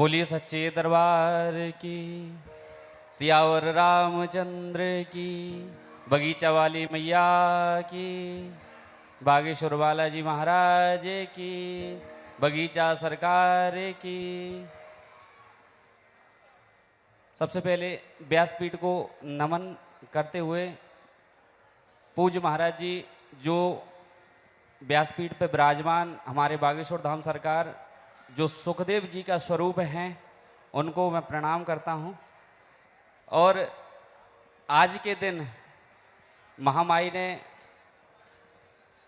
बोलिए सच्चे दरबार की, सियावर रामचंद्र की, बगीचा वाली मैया की, बागेश्वर बालाजी महाराज की, बगीचा सरकार की। सबसे पहले व्यासपीठ को नमन करते हुए पूज्य महाराज जी जो व्यासपीठ पे विराजमान हमारे बागेश्वर धाम सरकार जो सुखदेव जी का स्वरूप हैं, उनको मैं प्रणाम करता हूं। और आज के दिन महामाई ने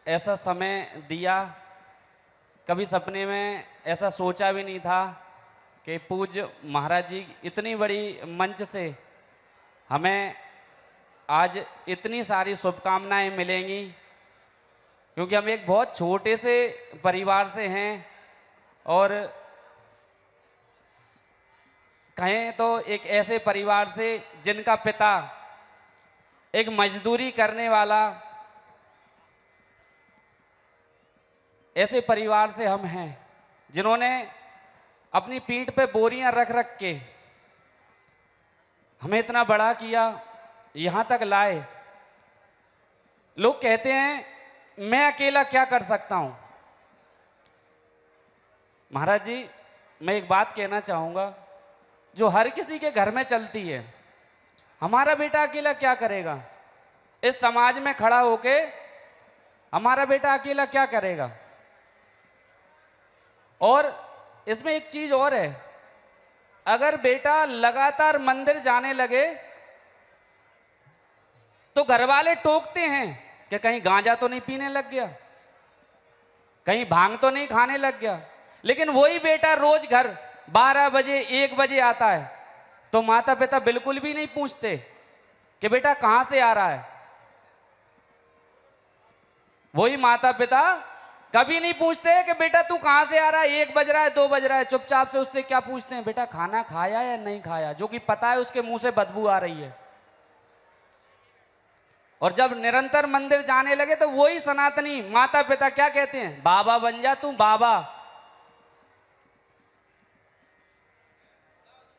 ऐसा समय दिया, कभी सपने में ऐसा सोचा भी नहीं था कि पूज्य महाराज जी इतनी बड़ी मंच से हमें आज इतनी सारी शुभकामनाएं मिलेंगी, क्योंकि हम एक बहुत छोटे से परिवार से हैं और कहें तो एक ऐसे परिवार से जिनका पिता एक मजदूरी करने वाला, ऐसे परिवार से हम हैं जिन्होंने अपनी पीठ पे बोरियां रख रख के हमें इतना बड़ा किया, यहां तक लाए। लोग कहते हैं मैं अकेला क्या कर सकता हूं। महाराज जी, मैं एक बात कहना चाहूंगा जो हर किसी के घर में चलती है, हमारा बेटा अकेला क्या करेगा। इस समाज में खड़ा होके हमारा बेटा अकेला क्या करेगा। और इसमें एक चीज और है, अगर बेटा लगातार मंदिर जाने लगे तो घर वाले टोकते हैं कि कहीं गांजा तो नहीं पीने लग गया, कहीं भांग तो नहीं खाने लग गया। लेकिन वही बेटा रोज घर 12 बजे 1 बजे आता है तो माता पिता बिल्कुल भी नहीं पूछते कि बेटा कहां से आ रहा है। वही माता पिता कभी नहीं पूछते कि बेटा तू कहां से आ रहा है, 1 बज रहा है 2 बज रहा है। चुपचाप से उससे क्या पूछते हैं, बेटा खाना खाया या नहीं खाया, जो कि पता है उसके मुंह से बदबू आ रही है। और जब निरंतर मंदिर जाने लगे तो वही सनातनी माता पिता क्या कहते हैं, बाबा बन जा तू बाबा,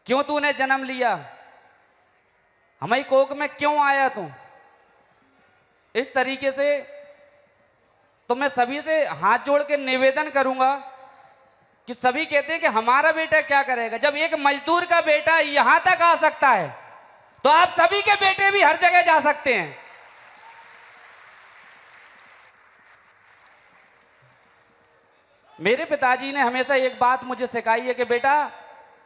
क्यों तूने जन्म लिया, हमारी कोख में क्यों आया तू। इस तरीके से तो मैं सभी से हाथ जोड़ के निवेदन करूंगा कि सभी कहते हैं कि हमारा बेटा क्या करेगा। जब एक मजदूर का बेटा यहां तक आ सकता है तो आप सभी के बेटे भी हर जगह जा सकते हैं। मेरे पिताजी ने हमेशा एक बात मुझे सिखाई है कि बेटा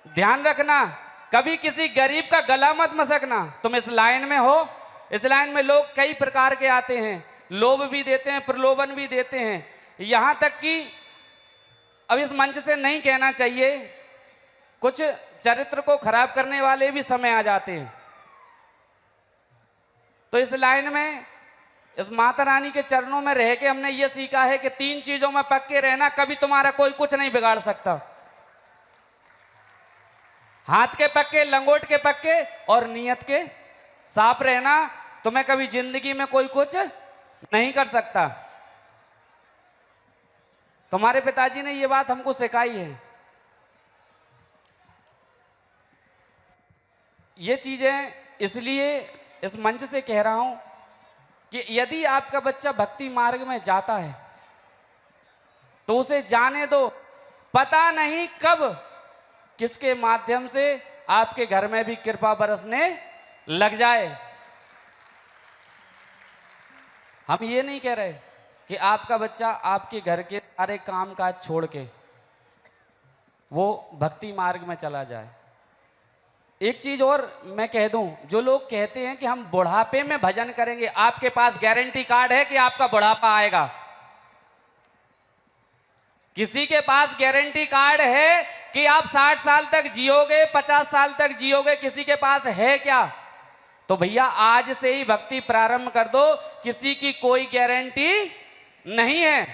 ध्यान रखना, कभी किसी गरीब का गला मत मसकना। तुम इस लाइन में हो, इस लाइन में लोग कई प्रकार के आते हैं, लोभ भी देते हैं, प्रलोभन भी देते हैं। यहां तक कि अब इस मंच से नहीं कहना चाहिए, कुछ चरित्र को खराब करने वाले भी समय आ जाते हैं। तो इस लाइन में इस माता रानी के चरणों में रह के हमने ये सीखा है कि 3 चीजों में पक्के रहना, कभी तुम्हारा कोई कुछ नहीं बिगाड़ सकता। हाथ के पक्के, लंगोट के पक्के और नीयत के साफ रहना, तुम्हें कभी जिंदगी में कोई कुछ नहीं कर सकता। तुम्हारे पिताजी ने ये बात हमको सिखाई है। ये चीजें इसलिए इस मंच से कह रहा हूं कि यदि आपका बच्चा भक्ति मार्ग में जाता है तो उसे जाने दो, पता नहीं कब किसके माध्यम से आपके घर में भी कृपा बरसने लग जाए। हम ये नहीं कह रहे कि आपका बच्चा आपके घर के सारे काम काज छोड़ के वो भक्ति मार्ग में चला जाए। एक चीज और मैं कह दूं, जो लोग कहते हैं कि हम बुढ़ापे में भजन करेंगे, आपके पास गारंटी कार्ड है कि आपका बुढ़ापा आएगा? किसी के पास गारंटी कार्ड है कि आप 60 साल तक जियोगे, 50 साल तक जियोगे? किसी के पास है क्या? तो भैया आज से ही भक्ति प्रारंभ कर दो, किसी की कोई गारंटी नहीं है।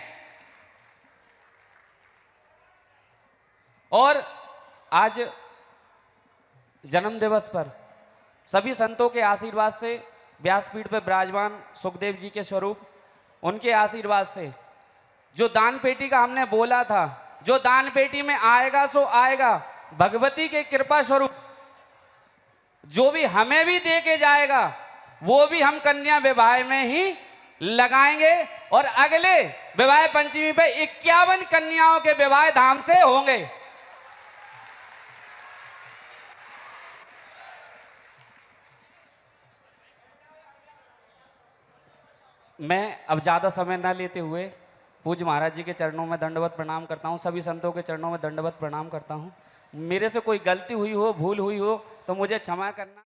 और आज जन्म दिवस पर सभी संतों के आशीर्वाद से, व्यासपीठ पर विराजमान सुखदेव जी के स्वरूप, उनके आशीर्वाद से जो दान पेटी का हमने बोला था, जो दान पेटी में आएगा सो आएगा, भगवती के कृपा स्वरूप जो भी हमें भी दे के जाएगा वो भी हम कन्या विवाह में ही लगाएंगे और अगले विवाह पंचमी पे 51 कन्याओं के विवाह धाम से होंगे। मैं अब ज्यादा समय ना लेते हुए पूज्य महाराज जी के चरणों में दंडवत प्रणाम करता हूँ, सभी संतों के चरणों में दंडवत प्रणाम करता हूँ। मेरे से कोई गलती हुई हो, भूल हुई हो तो मुझे क्षमा करना।